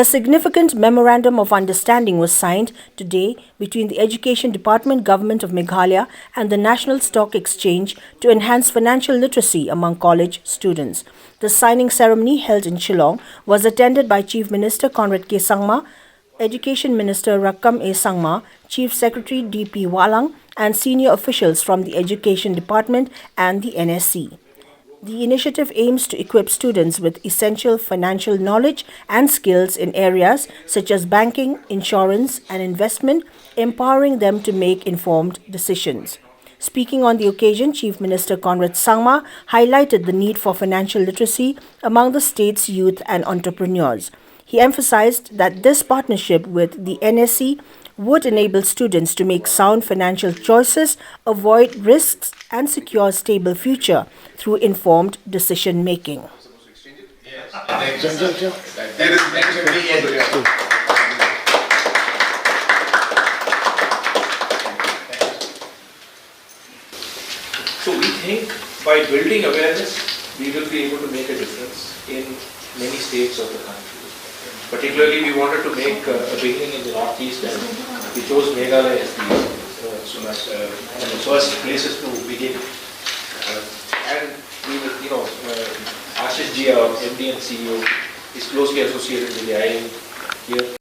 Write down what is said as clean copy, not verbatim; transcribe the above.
A significant Memorandum of Understanding was signed today between the Education Department Government of Meghalaya and the National Stock Exchange to enhance financial literacy among college students. The signing ceremony held in Shillong was attended by Chief Minister Conrad K. Sangma, Education Minister Rakkam A. Sangma, Chief Secretary D.P. Walang, and senior officials from the Education Department and the NSC. The initiative aims to equip students with essential financial knowledge and skills in areas such as banking, insurance, and investment, empowering them to make informed decisions. Speaking on the occasion, Chief Minister Conrad Sangma highlighted the need for financial literacy among the state's youth and entrepreneurs. He emphasized that this partnership with the NSC would enable students to make sound financial choices, avoid risks, and secure a stable future through informed decision making. So we think by building awareness, we will be able to make a difference in many states of the country. Particularly, we wanted to make a beginning in the Northeast, and we chose Meghalaya as one of the first places to begin. And we will, Ashish Ji, our MD and CEO, is closely associated with the IIM here.